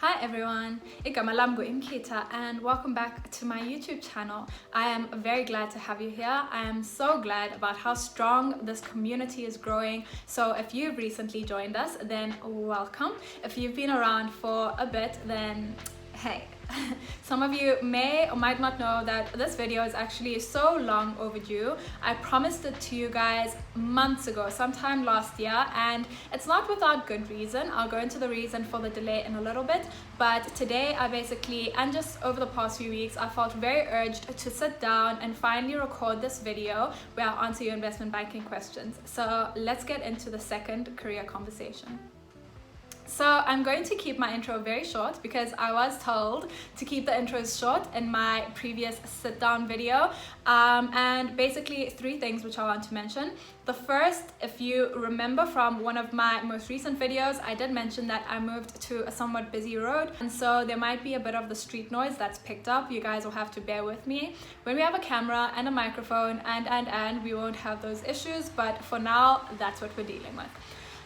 Hi everyone, igama lam Imkita and welcome back to my YouTube channel. I am very glad to have you here. I am so glad about how strong this community is growing. So if you've recently joined us, then welcome. If you've been around for a bit, then hey. Some of you may or might not know that this video is actually so long overdue. I promised it to you guys months ago, sometime last year, and it's not without good reason. I'll go into the reason for the delay in a little bit, but today and just over the past few weeks, I felt very urged to sit down and finally record this video where I'll answer your investment banking questions. So let's get into the second career conversation. So I'm going to keep my intro very short because I was told to keep the intros short in my previous sit down video. And basically three things which I want to mention. The first, if you remember from one of my most recent videos, I did mention that I moved to a somewhat busy road. And so there might be a bit of the street noise that's picked up. You guys will have to bear with me. When we have a camera and a microphone and we won't have those issues. But for now, that's what we're dealing with.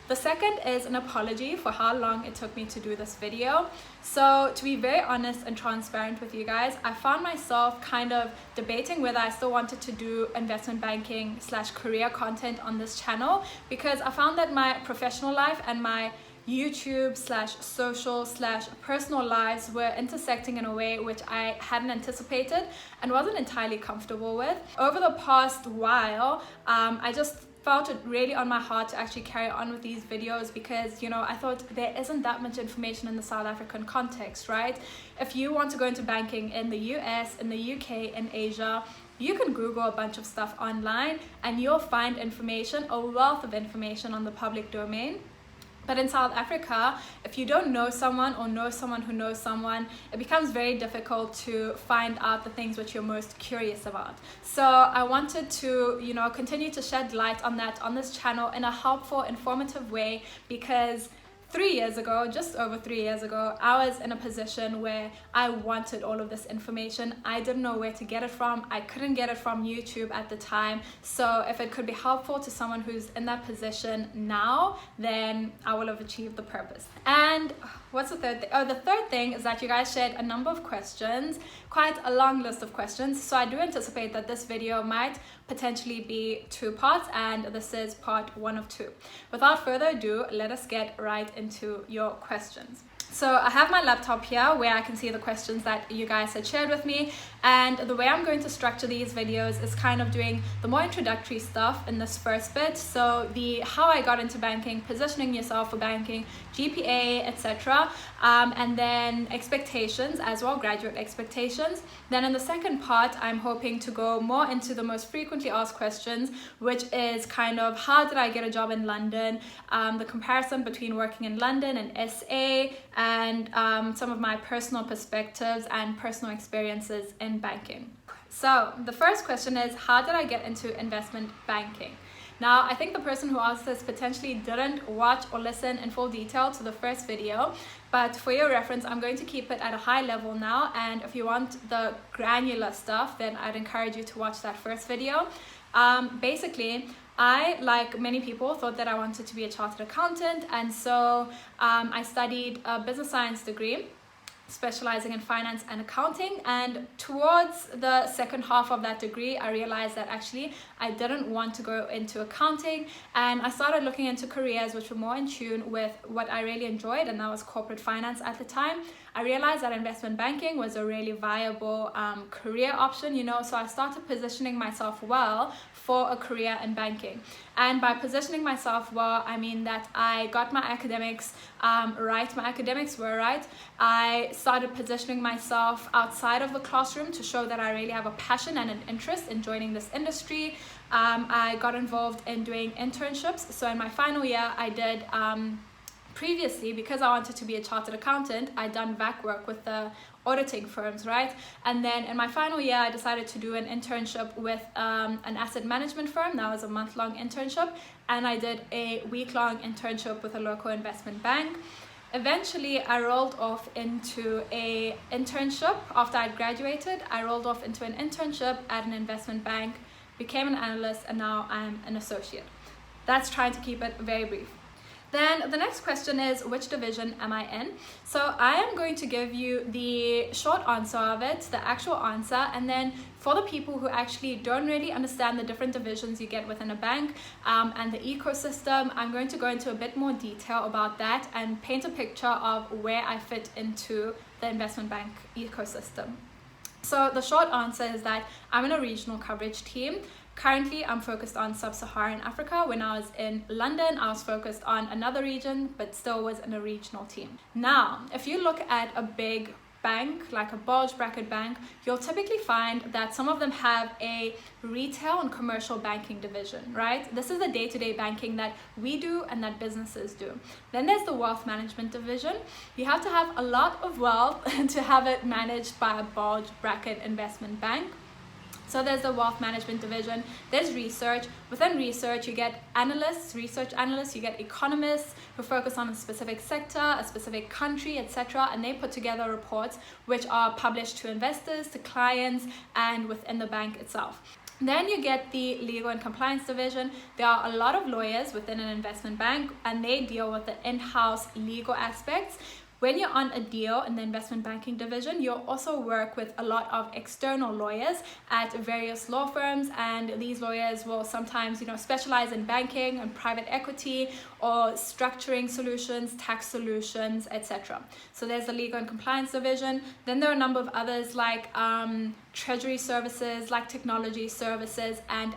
The second is an apology for how long it took me to do this video. So to be very honest and transparent with you guys, I found myself kind of debating whether I still wanted to do investment banking / career content on this channel, because I found that my professional life and my YouTube / social / personal lives were intersecting in a way which I hadn't anticipated and wasn't entirely comfortable with. Over the past while, I just felt it really on my heart to actually carry on with these videos because, you know, I thought there isn't that much information in the South African context, right? If you want to go into banking in the US, in the UK, in Asia, you can Google a bunch of stuff online and you'll find information, a wealth of information on the public domain. But in South Africa, if you don't know someone or know someone who knows someone, it becomes very difficult to find out the things which you're most curious about. So I wanted to, you know, continue to shed light on that on this channel in a helpful, informative way, because 3 years ago, just over 3 years ago, I was in a position where I wanted all of this information. I didn't know where to get it from. I couldn't get it from YouTube at the time. So if it could be helpful to someone who's in that position now, then I will have achieved the purpose. And what's the third thing? Oh, the third thing is that you guys shared a number of questions, quite a long list of questions. So I do anticipate that this video might potentially be 2 parts, and this is part 1 of 2. Without further ado, let us get right into your questions. So I have my laptop here where I can see the questions that you guys had shared with me, and the way I'm going to structure these videos is kind of doing the more introductory stuff in this first bit. So the how I got into banking, positioning yourself for banking, GPA, etc. And then expectations as well, graduate expectations. Then in the second part, I'm hoping to go more into the most frequently asked questions, which is kind of how did I get a job in London, the comparison between working in London and SA, and some of my personal perspectives and personal experiences in banking. So the first question is, how did I get into investment banking? Now, I think the person who asked this potentially didn't watch or listen in full detail to the first video, but for your reference, I'm going to keep it at a high level now, and if you want the granular stuff, then I'd encourage you to watch that first video. Basically, I, like many people, thought that I wanted to be a chartered accountant, and so I studied a business science degree, specializing in finance and accounting, and towards the second half of that degree I realized that actually I didn't want to go into accounting, and I started looking into careers which were more in tune with what I really enjoyed, and that was corporate finance at the time. I realized that investment banking was a really viable career option, you know, so I started positioning myself well for a career in banking. And by positioning myself well, I mean that I got my academics right. My academics were right. I started positioning myself outside of the classroom to show that I really have a passion and an interest in joining this industry. I got involved in doing internships. So in my final year, I did previously, because I wanted to be a chartered accountant, I'd done VAC work with the auditing firms, right? And then in my final year, I decided to do an internship with an asset management firm. That was a month-long internship, and I did a week-long internship with a local investment bank. Eventually, I rolled off into an internship. After I'd graduated, I rolled off into an internship at an investment bank, became an analyst, and now I'm an associate. That's trying to keep it very brief. Then the next question is, which division am I in? So I am going to give you the short answer of it, the actual answer, and then for the people who actually don't really understand the different divisions you get within a bank and the ecosystem, I'm going to go into a bit more detail about that and paint a picture of where I fit into the investment bank ecosystem. So the short answer is that I'm in a regional coverage team. Currently, I'm focused on sub-Saharan Africa. When I was in London, I was focused on another region, but still was in a regional team. Now, if you look at a big bank, like a bulge bracket bank, you'll typically find that some of them have a retail and commercial banking division, right? This is the day-to-day banking that we do and that businesses do. Then there's the wealth management division. You have to have a lot of wealth to have it managed by a bulge bracket investment bank. So there's the wealth management division, there's research. Within research, you get analysts, research analysts, you get economists who focus on a specific sector, a specific country, etc. And they put together reports which are published to investors, to clients, and within the bank itself. Then you get the legal and compliance division. There are a lot of lawyers within an investment bank and they deal with the in-house legal aspects. When you're on a deal in the investment banking division, you'll also work with a lot of external lawyers at various law firms, and these lawyers will sometimes, specialize in banking and private equity or structuring solutions, tax solutions, etc. So there's the legal and compliance division. Then there are a number of others like treasury services, like technology services, and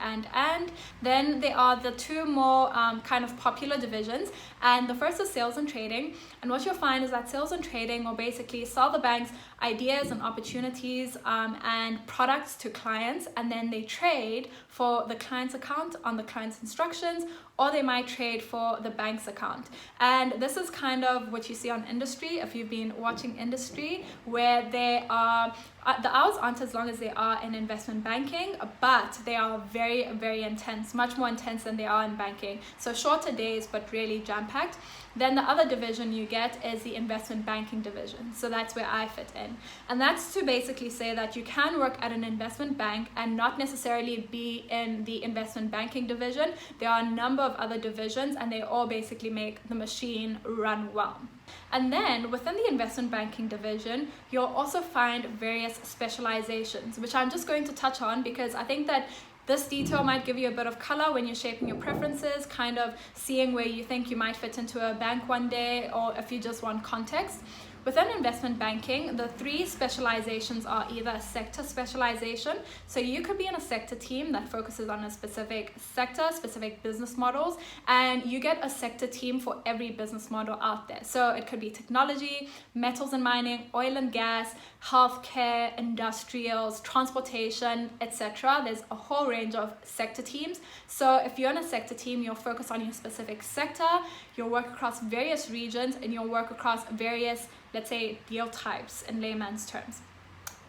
then there are the two more kind of popular divisions, and the first is sales and trading. And what you'll find is that sales and trading will basically sell the bank's ideas and opportunities and products to clients, and then they trade for the client's account on the client's instructions, or they might trade for the bank's account. And this is kind of what you see on industry, if you've been watching industry, where they are the hours aren't as long as they are in investment banking, but they are very, very intense, much more intense than they are in banking. So shorter days, but really jam-packed. Then the other division you get is the investment banking division. So that's where I fit in. And that's to basically say that you can work at an investment bank and not necessarily be in the investment banking division. There are a number of other divisions and they all basically make the machine run well. And then within the investment banking division, you'll also find various specializations, which I'm just going to touch on because I think that this detail might give you a bit of color when you're shaping your preferences, kind of seeing where you think you might fit into a bank one day, or if you just want context. Within investment banking, the three specializations are either a sector specialization. So you could be in a sector team that focuses on a specific sector, specific business models, and you get a sector team for every business model out there. So it could be technology, metals and mining, oil and gas, healthcare, industrials, transportation, etc. There's a whole range of sector teams. So if you're in a sector team, you'll focus on your specific sector, you'll work across various regions, and you'll work across various, let's say, deal types in layman's terms.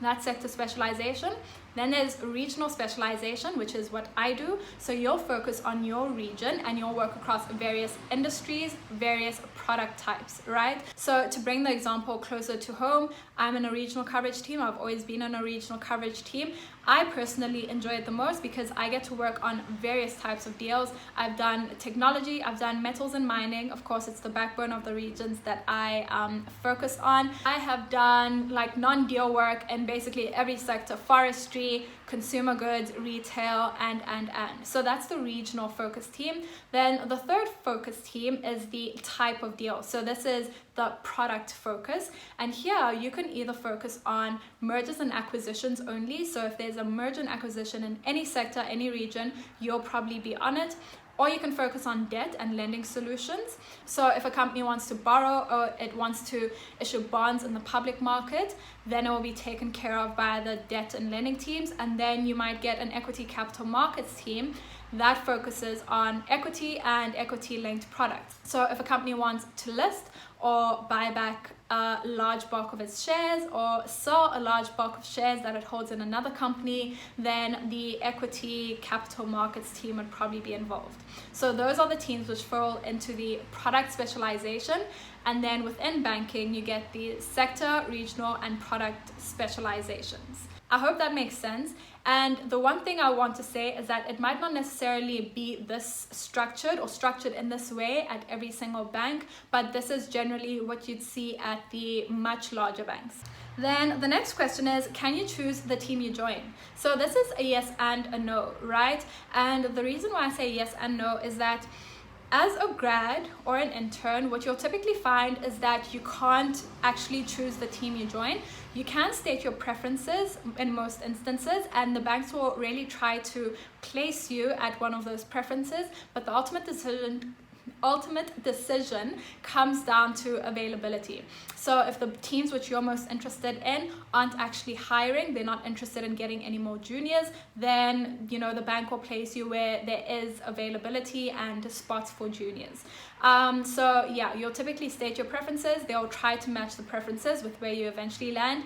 That's sector specialization. Then there's regional specialization, which is what I do. So you'll focus on your region and you'll work across various industries, various product types, right? So to bring the example closer to home, I'm in a regional coverage team. I've always been in a regional coverage team. I personally enjoy it the most because I get to work on various types of deals. I've done technology, I've done metals and mining. Of course, it's the backbone of the regions that I focus on. I have done like non-deal work in basically every sector: forestry, consumer goods, retail, and. So that's the regional focus team. Then the third focus team is the type of deal. So this is the product focus. And here you can either focus on mergers and acquisitions only. So if there's a merger and acquisition in any sector, any region, you'll probably be on it. Or you can focus on debt and lending solutions. So if a company wants to borrow or it wants to issue bonds in the public market, then it will be taken care of by the debt and lending teams. And then you might get an equity capital markets team that focuses on equity and equity linked products. So if a company wants to list or buy back a large bulk of its shares or sell a large bulk of shares that it holds in another company, then the equity capital markets team would probably be involved. So those are the teams which fall into the product specialization. And then within banking, you get the sector, regional, and product specializations. I hope that makes sense. And the one thing I want to say is that it might not necessarily be this structured or structured in this way at every single bank, but this is generally what you'd see at the much larger banks. Then the next question is, can you choose the team you join? So this is a yes and a no, right? And the reason why I say yes and no is that as a grad or an intern, what you'll typically find is that you can't actually choose the team you join. You can state your preferences in most instances, and the banks will really try to place you at one of those preferences, but the ultimate decision comes down to availability. So if the teams which you're most interested in aren't actually hiring, they're not interested in getting any more juniors, then the bank will place you where there is availability and spots for juniors. So yeah, you'll typically state your preferences. They'll try to match the preferences with where you eventually land.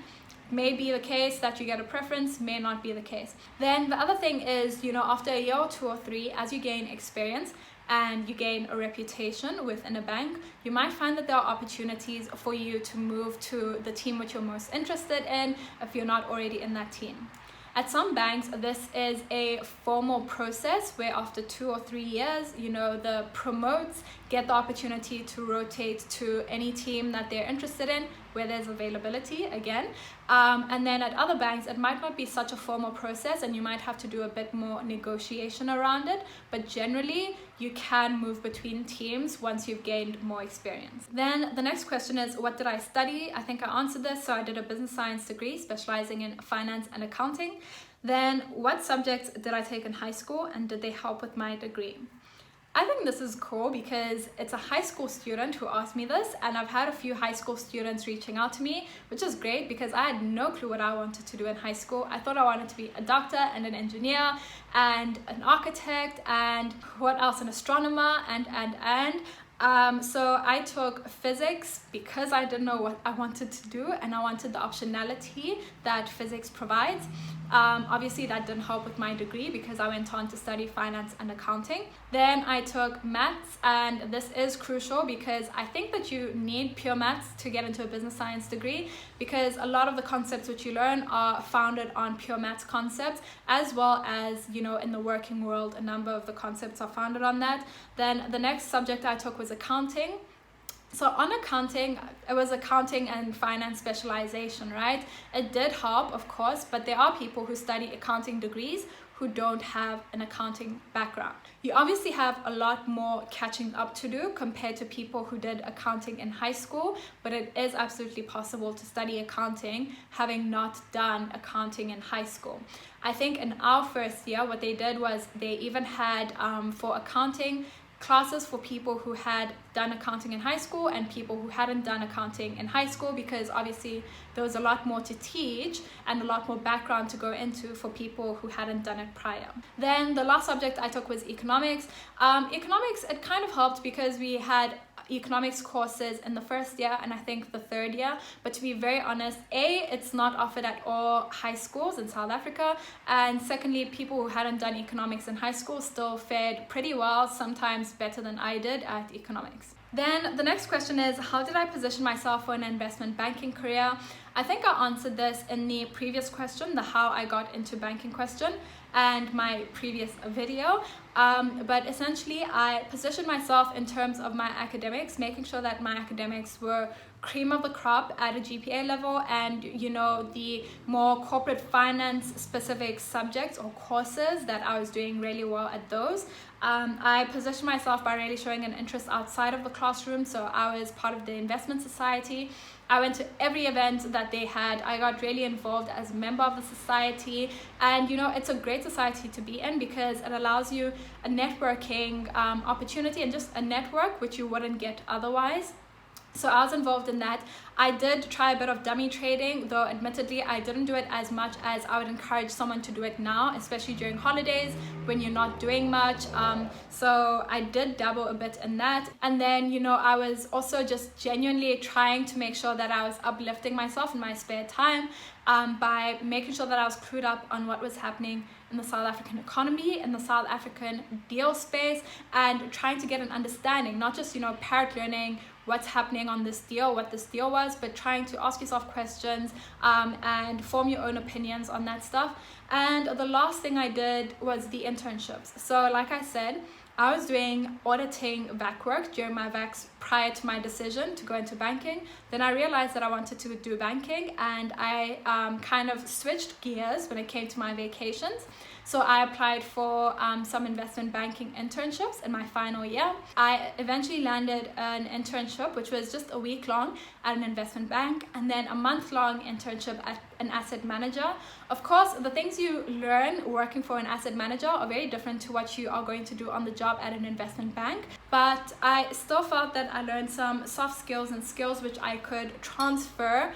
May be the case that you get a preference, may not be the case. Then the other thing is, after a year or 2 or 3, as you gain experience and you gain a reputation within a bank, you might find that there are opportunities for you to move to the team which you're most interested in if you're not already in that team. At some banks, this is a formal process where after 2 or 3 years, the promotes get the opportunity to rotate to any team that they're interested in where there's availability again. And then at other banks, it might not be such a formal process and you might have to do a bit more negotiation around it. But generally, you can move between teams once you've gained more experience. Then the next question is, what did I study? I think I answered this. So I did a business science degree specializing in finance and accounting. Then what subjects did I take in high school and did they help with my degree? I think this is cool because it's a high school student who asked me this, and I've had a few high school students reaching out to me, which is great because I had no clue what I wanted to do in high school. I thought I wanted to be a doctor and an engineer and an architect and what else, an astronomer so I took physics because I didn't know what I wanted to do and I wanted the optionality that physics provides. Obviously that didn't help with my degree because I went on to study finance and accounting. Then I took maths, and this is crucial because I think that you need pure maths to get into a business science degree, because a lot of the concepts which you learn are founded on pure maths concepts, as well as in the working world a number of the concepts are founded on that. Then the next subject I took was accounting. So on accounting, it was accounting and finance specialization, right? It did help, of course, but there are people who study accounting degrees who don't have an accounting background. You obviously have a lot more catching up to do compared to people who did accounting in high school, but it is absolutely possible to study accounting having not done accounting in high school. I think in our first year, what they did was they even had for accounting classes for people who had done accounting in high school and people who hadn't done accounting in high school, because obviously there was a lot more to teach and a lot more background to go into for people who hadn't done it prior. Then the last subject I took was economics. Economics, it kind of helped because we had economics courses in the first year and I think the third year, but to be very honest, it's not offered at all high schools in South Africa, and secondly, people who hadn't done economics in high school still fared pretty well, sometimes better than I did at economics. Then the next question is, how did I position myself for an investment banking career? I think I answered this in the previous question, the how I got into banking question, and my previous video. But essentially I positioned myself in terms of my academics, making sure that my academics were cream of the crop at a GPA level, and the more corporate finance specific subjects or courses that I was doing really well at those. I positioned myself by really showing an interest outside of the classroom, so I was part of the investment society. I went to every event that they had. I got really involved as a member of the society, and it's a great society to be in because it allows you a networking opportunity and just a network which you wouldn't get otherwise. So I was involved in that. I did try a bit of dummy trading, though admittedly I didn't do it as much as I would encourage someone to do it now, especially during holidays when you're not doing much. So I did dabble a bit in that. And then, I was also just genuinely trying to make sure that I was uplifting myself in my spare time by making sure that I was clued up on what was happening in the South African economy, in the South African deal space, and trying to get an understanding, not just, parrot learning what's happening on this deal, what this deal was, but trying to ask yourself questions and form your own opinions on that stuff. And the last thing I did was the internships. So like I said, I was doing auditing VAC work during my VACs prior to my decision to go into banking. Then I realized that I wanted to do banking, and I kind of switched gears when it came to my vacations. So I applied for some investment banking internships in my final year. I eventually landed an internship, which was just a week long at an investment bank, and then a month-long internship at an asset manager. Of course, the things you learn working for an asset manager are very different to what you are going to do on the job at an investment bank, but I still felt that I learned some soft skills and skills which I could transfer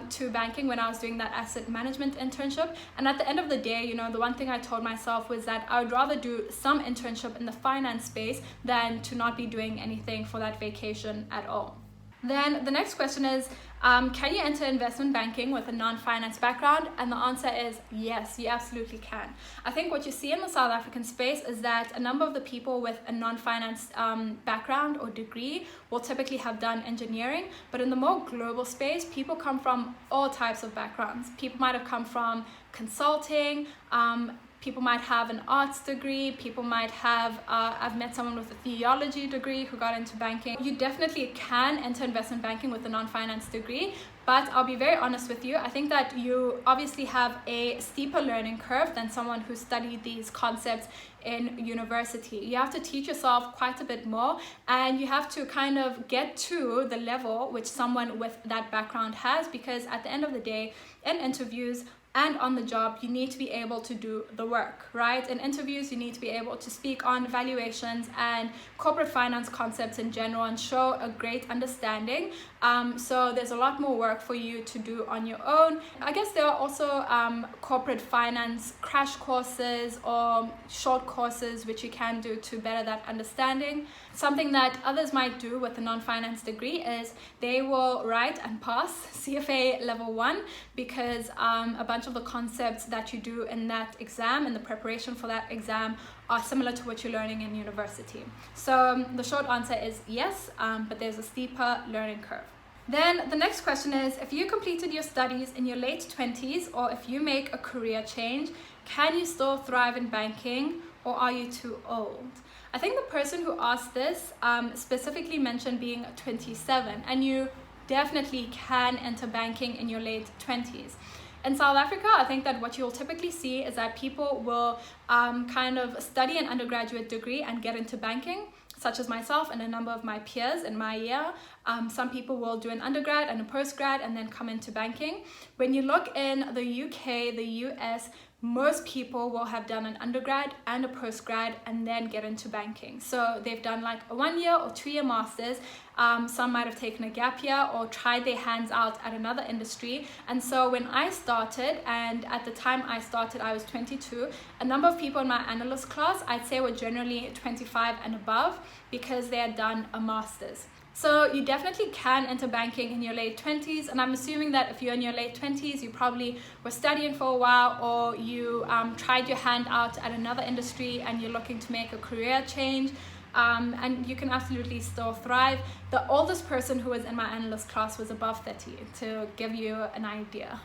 to banking when I was doing that asset management internship. And at the end of the day, the one thing I told myself was that I would rather do some internship in the finance space than to not be doing anything for that vacation at all. Then the next question is, can you enter investment banking with a non-finance background? And the answer is yes, you absolutely can. I think what you see in the South African space is that a number of the people with a non-finance background or degree will typically have done engineering, but in the more global space, people come from all types of backgrounds. People might have come from consulting, people might have an arts degree, people might have, I've met someone with a theology degree who got into banking. You definitely can enter investment banking with a non-finance degree, but I'll be very honest with you, I think that you obviously have a steeper learning curve than someone who studied these concepts in university. You have to teach yourself quite a bit more, and you have to kind of get to the level which someone with that background has, because at the end of the day, in interviews, and on the job, you need to be able to do the work, right? In interviews, you need to be able to speak on valuations and corporate finance concepts in general and show a great understanding. So there's a lot more work for you to do on your own. I guess there are also corporate finance crash courses or short courses which you can do to better that understanding. Something that others might do with a non-finance degree is they will write and pass CFA level 1, because a bunch of the concepts that you do in that exam and the preparation for that exam are similar to what you're learning in university. So the short answer is yes, but there's a steeper learning curve. Then the next question is, if you completed your studies in your late 20s, or if you make a career change, can you still thrive in banking, or are you too old? I think the person who asked this specifically mentioned being 27, and you definitely can enter banking in your late 20s. In South Africa, I think that what you'll typically see is that people will kind of study an undergraduate degree and get into banking, such as myself and a number of my peers in my year. Some people will do an undergrad and a postgrad and then come into banking. When you look in the UK, the US, most people will have done an undergrad and a postgrad and then get into banking. So they've done like a 1-year or 2-year master's. Some might have taken a gap year or tried their hands out at another industry. And so when I started, and at the time I started, I was 22, a number of people in my analyst class, I'd say were generally 25 and above, because they had done a master's. So you definitely can enter banking in your late 20s, and I'm assuming that if you're in your late 20s, you probably were studying for a while, or you tried your hand out at another industry and you're looking to make a career change, and you can absolutely still thrive. The oldest person who was in my analyst class was above 30, to give you an idea.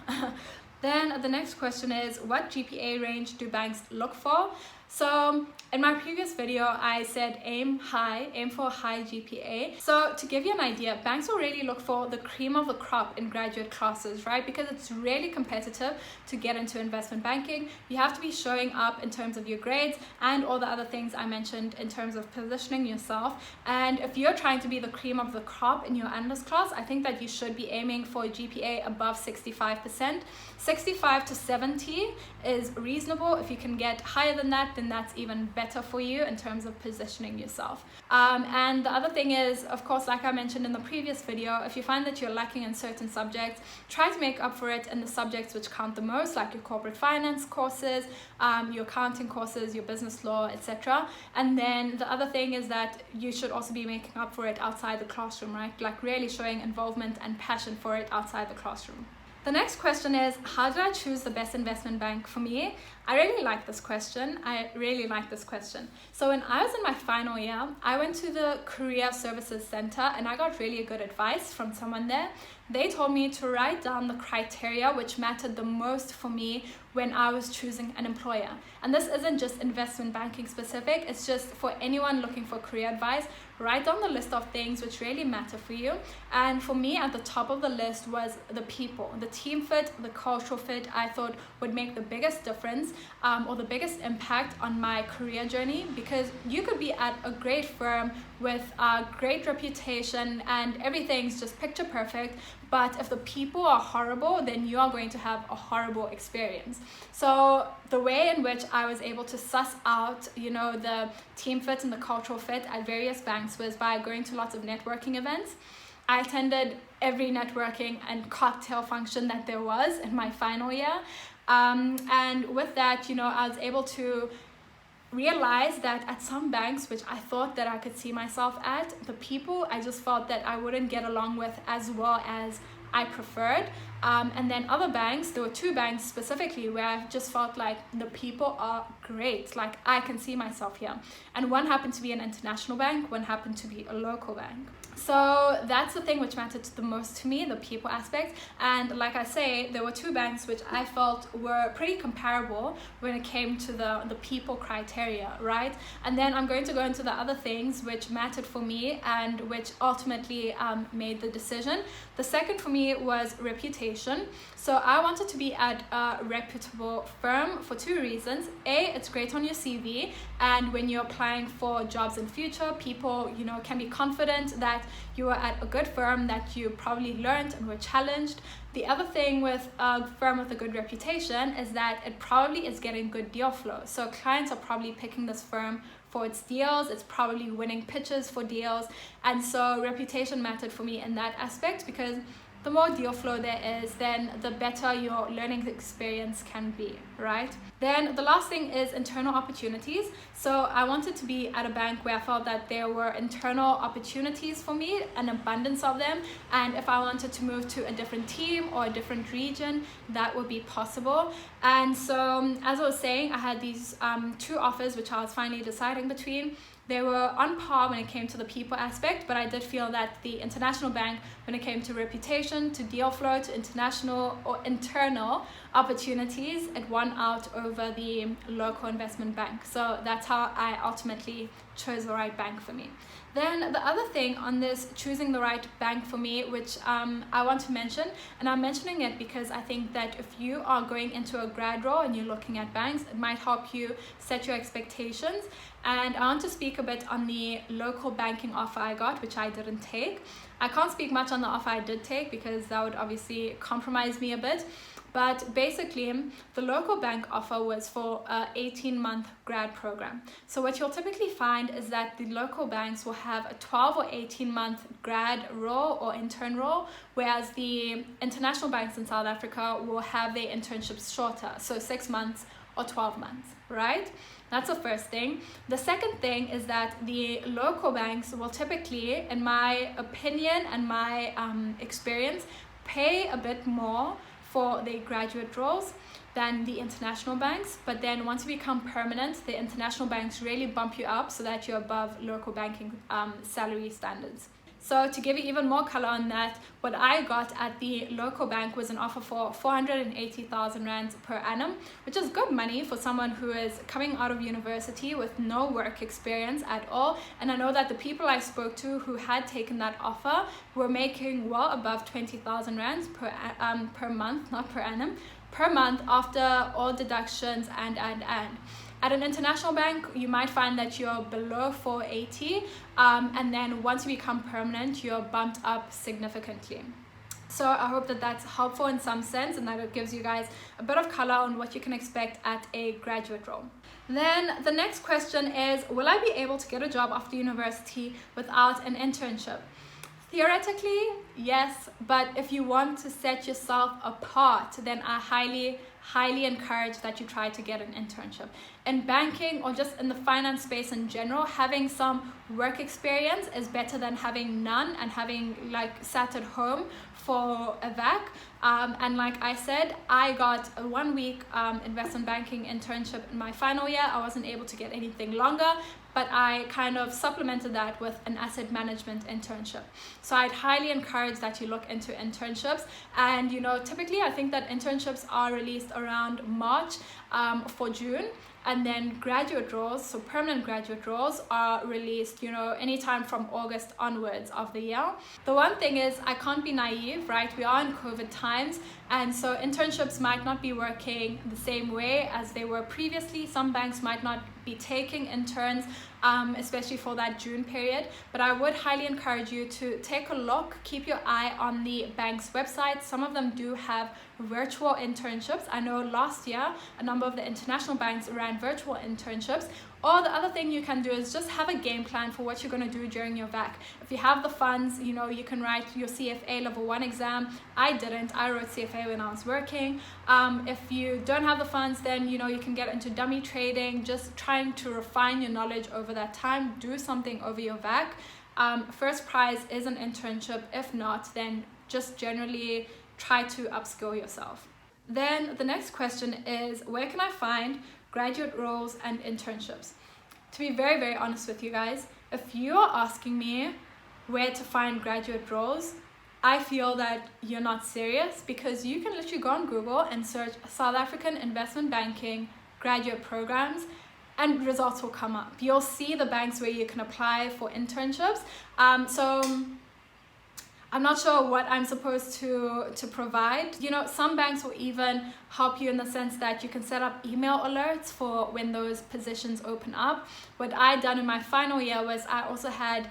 Then the next question is, what GPA range do banks look for? So in my previous video, I said aim for a high GPA. So to give you an idea, banks will really look for the cream of the crop in graduate classes, right? Because it's really competitive to get into investment banking. You have to be showing up in terms of your grades and all the other things I mentioned in terms of positioning yourself. And if you're trying to be the cream of the crop in your analyst class, I think that you should be aiming for a GPA above 65%. 65 to 70 is reasonable. If you can get higher than that, then that's even better for you in terms of positioning yourself. And the other thing is, of course, like I mentioned in the previous video, if you find that you're lacking in certain subjects, try to make up for it in the subjects which count the most, like your corporate finance courses, your accounting courses, your business law, etc. And then the other thing is that you should also be making up for it outside the classroom, right? Like really showing involvement and passion for it outside the classroom. The next question is, how did I choose the best investment bank for me? I really like this question. So when I was in my final year, I went to the Career Services Center and I got really good advice from someone there. They told me to write down the criteria which mattered the most for me when I was choosing an employer. And this isn't just investment banking specific, it's just for anyone looking for career advice. Write down the list of things which really matter for you. And for me, at the top of the list was the people, the team fit, the cultural fit. I thought would make the biggest difference or the biggest impact on my career journey, because you could be at a great firm with a great reputation and everything's just picture perfect, but if the people are horrible, then you are going to have a horrible experience. So the way in which I was able to suss out, the team fit and the cultural fit at various banks was by going to lots of networking events. I attended every networking and cocktail function that there was in my final year. And with that, I was able to realize that at some banks, which I thought that I could see myself at, the people I just felt that I wouldn't get along with as well as I preferred. And then other banks, there were 2 banks specifically where I just felt like the people are great, like I can see myself here. And one happened to be an international bank, one happened to be a local bank. So that's the thing which mattered the most to me, the people aspect. And like I say, there were 2 banks which I felt were pretty comparable when it came to the people criteria, right? And then I'm going to go into the other things which mattered for me and which ultimately made the decision. The second for me was reputation. So I wanted to be at a reputable firm for 2 reasons. A, it's great on your CV, and when you're applying for jobs in future, people can be confident that you are at a good firm, that you probably learned and were challenged. The other thing with a firm with a good reputation is that it probably is getting good deal flow. So clients are probably picking this firm for its deals, it's probably winning pitches for deals. And so reputation mattered for me in that aspect, because the more deal flow there is, then the better your learning experience can be, right? Then the last thing is internal opportunities. So I wanted to be at a bank where I felt that there were internal opportunities for me, an abundance of them. And if I wanted to move to a different team or a different region, that would be possible. And so, as I was saying, I had these 2 offers which I was finally deciding between. They were on par when it came to the people aspect, but I did feel that the international bank, when it came to reputation, to deal flow, to international or internal opportunities, it won out over the local investment bank. So that's how I ultimately chose the right bank for me. Then the other thing on this choosing the right bank for me, which I want to mention, and I'm mentioning it because I think that if you are going into a grad role and you're looking at banks, it might help you set your expectations. And I want to speak a bit on the local banking offer I got, which I didn't take. I can't speak much on the offer I did take because that would obviously compromise me a bit. But basically, the local bank offer was for an 18-month grad program. So what you'll typically find is that the local banks will have a 12 or 18-month grad role or intern role, whereas the international banks in South Africa will have their internships shorter, so 6 months or 12 months, right? That's the first thing. The second thing is that the local banks will typically, in my opinion and my experience, pay a bit more for the graduate roles than the international banks. But then once you become permanent, the international banks really bump you up so that you're above local banking salary standards. So to give you even more color on that, what I got at the local bank was an offer for 480,000 rands per annum, which is good money for someone who is coming out of university with no work experience at all. And I know that the people I spoke to who had taken that offer were making well above 20,000 rands per month, not per annum, per month after all deductions and. At an international bank, you might find that you're below 480, and then once you become permanent, you're bumped up significantly. So I hope that that's helpful in some sense and that it gives you guys a bit of color on what you can expect at a graduate role. Then the next question is, will I be able to get a job after university without an internship? Theoretically, yes, but if you want to set yourself apart, then I highly encourage that you try to get an internship. In banking or just in the finance space in general, having some work experience is better than having none and having like sat at home for a vac. And like I said, I got a 1 week investment banking internship in my final year. I wasn't able to get anything longer, but I kind of supplemented that with an asset management internship. So I'd highly encourage that you look into internships. And you know, typically I think that internships are released around March for June. And then graduate roles, so permanent graduate roles, are released, you know, anytime from August onwards of the year. The one thing is, I can't be naive, right? We are in COVID times, and so internships might not be working the same way as they were previously. Some banks might not be taking interns, especially for that June period. But I would highly encourage you to take a look, keep your eye on the bank's website. Some of them do have virtual internships. I know last year a number of the international banks ran virtual internships. Or the other thing you can do is just have a game plan for what you're going to do during your vac. If you have the funds, you know, you can write your CFA level 1 exam. I didn't. I wrote CFA when I was working. If you don't have the funds, then, you know, you can get into dummy trading, just trying to refine your knowledge over that time. Do something over your vac. First prize is an internship. If not, then just generally try to upskill yourself. Then the next question is, where can I find graduate roles and internships? To be very, very honest with you guys, if you are asking me where to find graduate roles, I feel that you're not serious, because you can literally go on Google and search South African investment banking graduate programs and results will come up. You'll see the banks where you can apply for internships. So I'm not sure what I'm supposed to provide. You know, some banks will even help you in the sense that you can set up email alerts for when those positions open up. What I done in my final year was I also had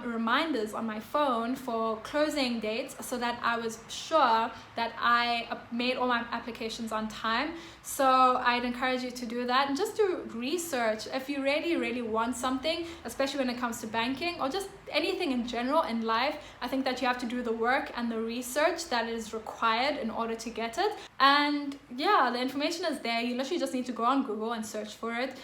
reminders on my phone for closing dates, so that I was sure that I made all my applications on time. So I'd encourage you to do that and just do research. If you really want something, especially when it comes to banking or just anything in general in life, I think that you have to do the work and the research that is required in order to get it. And yeah, the information is there. You literally just need to go on Google and search for it.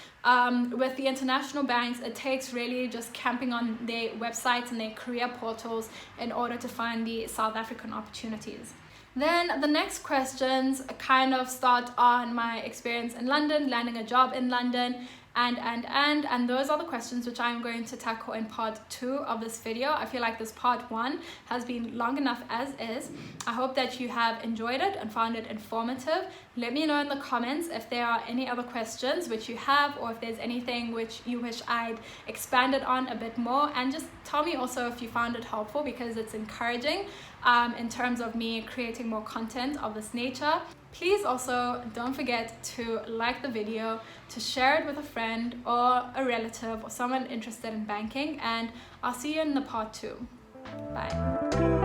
With the international banks, it takes really just camping on their websites and their career portals in order to find the South African opportunities. Then the next questions kind of start on my experience in London, landing a job in London, and those are the questions which I'm going to tackle in part 2 of this video. I feel like this part 1 has been long enough as is. I hope that you have enjoyed it and found it informative. Let me know in the comments if there are any other questions which you have, or if there's anything which you wish I'd expanded on a bit more, and just tell me also if you found it helpful, because it's encouraging in terms of me creating more content of this nature. Please also don't forget to like the video, to share it with a friend or a relative or someone interested in banking, and I'll see you in the part 2. Bye.